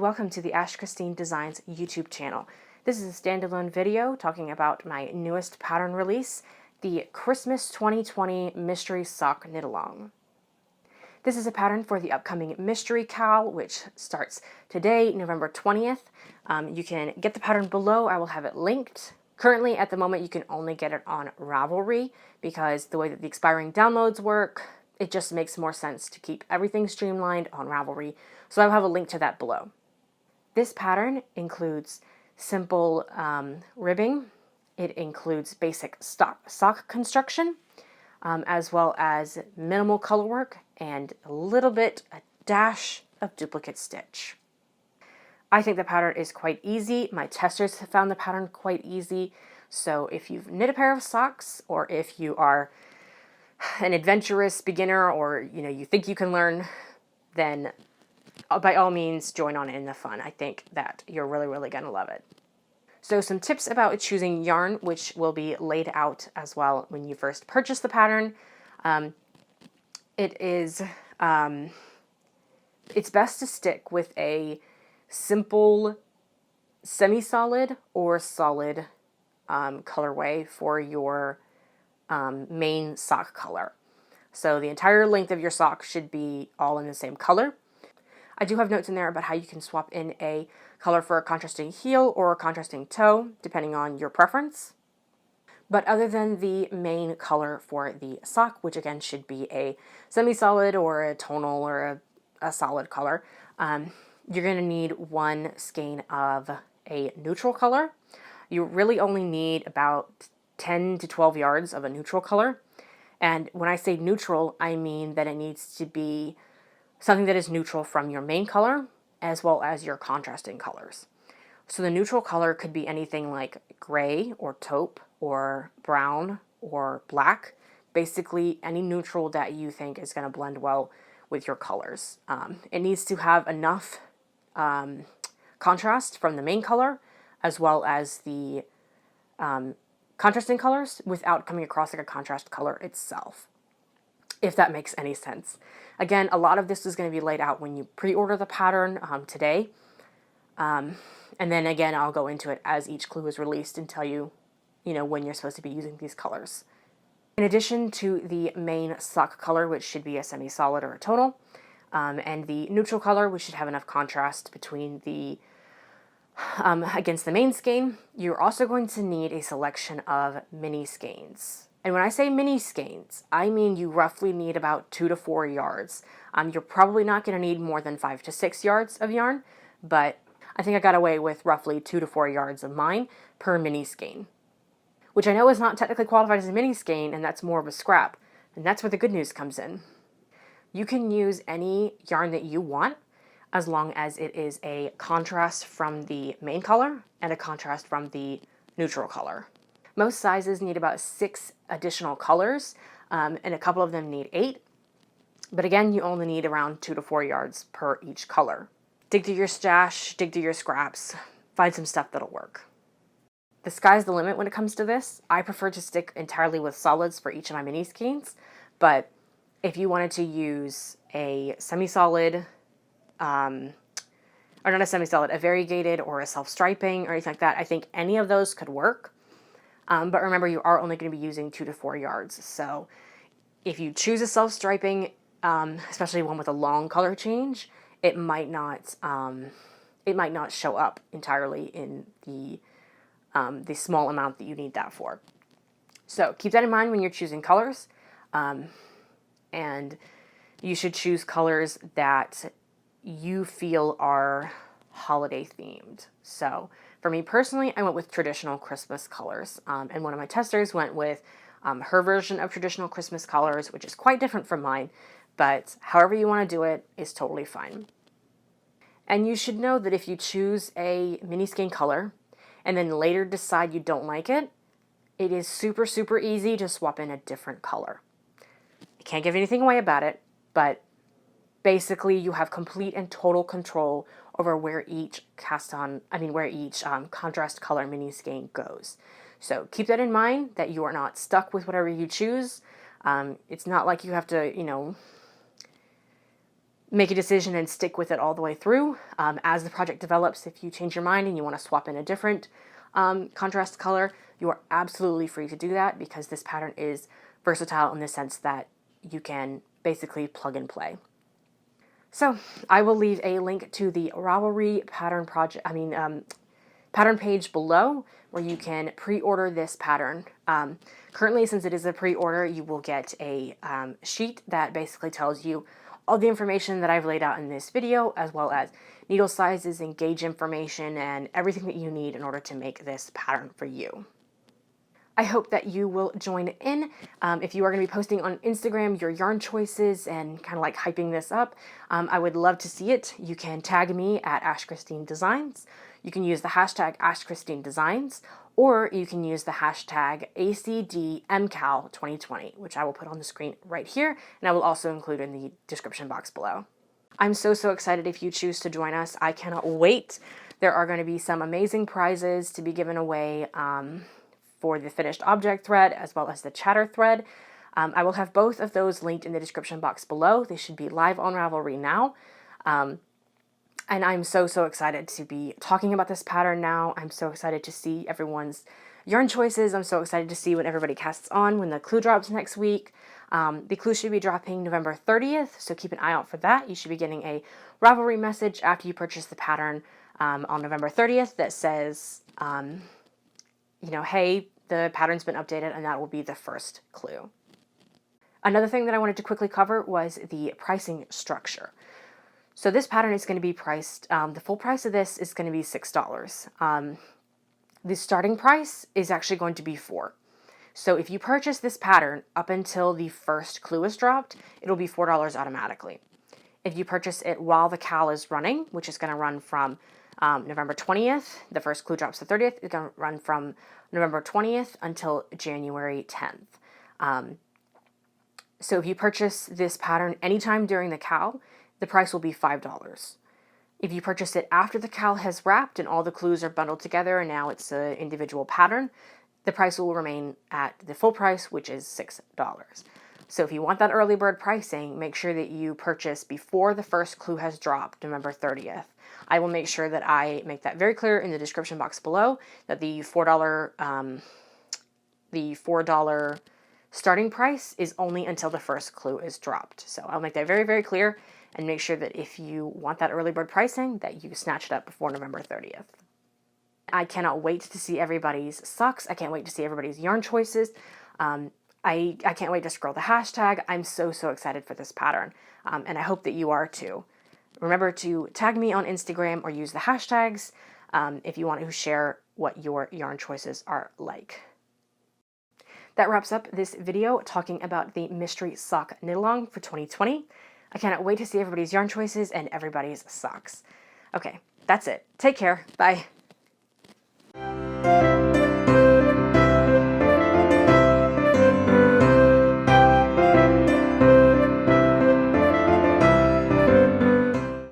welcome to the Ash Christine Designs YouTube channel. This is a standalone video talking about my newest pattern release, the Christmas 2020 Mystery Sock Knit-Along. This is a pattern for the upcoming Mystery KAL, which starts today, November 20th. You can get the pattern below. I will have it linked. Currently, at the moment, you can only get it on Ravelry because the way that the expiring downloads work, it just makes more sense to keep everything streamlined on Ravelry. So I'll have a link to that below. This pattern includes simple ribbing. It includes basic sock construction, as well as minimal color work and a dash of duplicate stitch. I think the pattern is quite easy. My testers have found the pattern quite easy. So if you've knit a pair of socks, or if you are an adventurous beginner, or you think you can learn, then by all means join on in the fun. I think that you're really gonna love it. So some tips about choosing yarn, which will be laid out as well when you first purchase the pattern. It's best to stick with a simple semi-solid or solid colorway for your main sock color. So the entire length of your sock should be all in the same color. I do have notes in there about how you can swap in a color for a contrasting heel or a contrasting toe, depending on your preference. But other than the main color for the sock, which again should be a semi-solid or a tonal or a solid color, you're going to need one skein of a neutral color. You really only need about 10 to 12 yards of a neutral color. And when I say neutral, I mean that it needs to be something that is neutral from your main color as well as your contrasting colors. So the neutral color could be anything like gray or taupe or brown or black. Basically any neutral that you think is going to blend well with your colors. It needs to have enough contrast from the main color as well as the contrasting colors without coming across like a contrast color itself, if that makes any sense. Again, a lot of this is going to be laid out when you pre-order the pattern today. And then again, I'll go into it as each clue is released and tell you, when you're supposed to be using these colors. In addition to the main sock color, which should be a semi-solid or a tonal, and the neutral color, which should have enough contrast between the against the main skein, you're also going to need a selection of mini skeins. And when I say mini skeins, I mean you roughly need about 2 to 4 yards. You're probably not going to need more than 5 to 6 yards of yarn, but I think I got away with roughly 2 to 4 yards of mine per mini skein, which I know is not technically qualified as a mini skein, and that's more of a scrap. And that's where the good news comes in. You can use any yarn that you want, as long as it is a contrast from the main color and a contrast from the neutral color. Most sizes need about 6 additional colors, and a couple of them need 8. But again, you only need around 2 to 4 yards per each color. Dig through your stash, dig through your scraps, find some stuff that'll work. The sky's the limit when it comes to this. I prefer to stick entirely with solids for each of my mini skeins, but if you wanted to use a semi-solid, or not a semi-solid, a variegated or a self-striping or anything like that, I think any of those could work. But remember, you are only going to be using 2 to 4 yards. So if you choose a self-striping, especially one with a long color change, it might not show up entirely in the small amount that you need that for. So keep that in mind when you're choosing colors. And you should choose colors that you feel are holiday themed. So for me personally, I went with traditional Christmas colors, and one of my testers went with her version of traditional Christmas colors, which is quite different from mine, but however you want to do it is totally fine. And you should know that if you choose a mini skein color and then later decide you don't like it, it is super easy to swap in a different color. I can't give anything away about it, but basically you have complete and total control over where each contrast color mini skein goes. So keep that in mind, that you are not stuck with whatever you choose. It's not like you have to, make a decision and stick with it all the way through. As the project develops, if you change your mind and you want to swap in a different contrast color, you are absolutely free to do that, because this pattern is versatile in the sense that you can basically plug and play. So I will leave a link to the Ravelry pattern pattern page below, where you can pre-order this pattern. Currently, since it is a pre-order, you will get a sheet that basically tells you all the information that I've laid out in this video, as well as needle sizes and gauge information and everything that you need in order to make this pattern for you. I hope that you will join in. If you are going to be posting on Instagram your yarn choices and kind of like hyping this up, I would love to see it. You can tag me at @AshChristine Designs. You can use the hashtag #AshChristine Designs, or you can use the hashtag ACDMCAL2020, which I will put on the screen right here, and I will also include in the description box below. I'm so excited if you choose to join us. I cannot wait. There are going to be some amazing prizes to be given away for the finished object thread as well as the chatter thread. I will have both of those linked in the description box below. They should be live on Ravelry now. And I'm so excited to be talking about this pattern now. I'm so excited to see everyone's yarn choices. I'm so excited to see what everybody casts on when the clue drops next week. The clue should be dropping November 30th, so keep an eye out for that. You should be getting a Ravelry message after you purchase the pattern on November 30th that says, hey, the pattern's been updated, and that will be the first clue. Another thing that I wanted to quickly cover was the pricing structure. So this pattern is going to be priced, the full price of this is going to be $6. The starting price is actually going to be $4. So if you purchase this pattern up until the first clue is dropped, it'll be $4 automatically. If you purchase it while the KAL is running, which is going to run from November 20th, the first clue drops the 30th, it's going to run from November 20th until January 10th. So if you purchase this pattern anytime during the KAL, the price will be $5. If you purchase it after the KAL has wrapped and all the clues are bundled together and now it's an individual pattern, the price will remain at the full price, which is $6. So if you want that early bird pricing, make sure that you purchase before the first clue has dropped, November 30th. I will make sure that I make that very clear in the description box below, that the $4 starting price is only until the first clue is dropped. So I'll make that very clear, and make sure that if you want that early bird pricing, that you snatch it up before November 30th. I cannot wait to see everybody's socks. I can't wait to see everybody's yarn choices. I can't wait to scroll the hashtag. I'm so excited for this pattern, and I hope that you are too. Remember to tag me on Instagram or use the hashtags if you want to share what your yarn choices are like. That wraps up this video talking about the mystery sock knit-along for 2020. I cannot wait to see everybody's yarn choices and everybody's socks. Okay, that's it. Take care. Bye.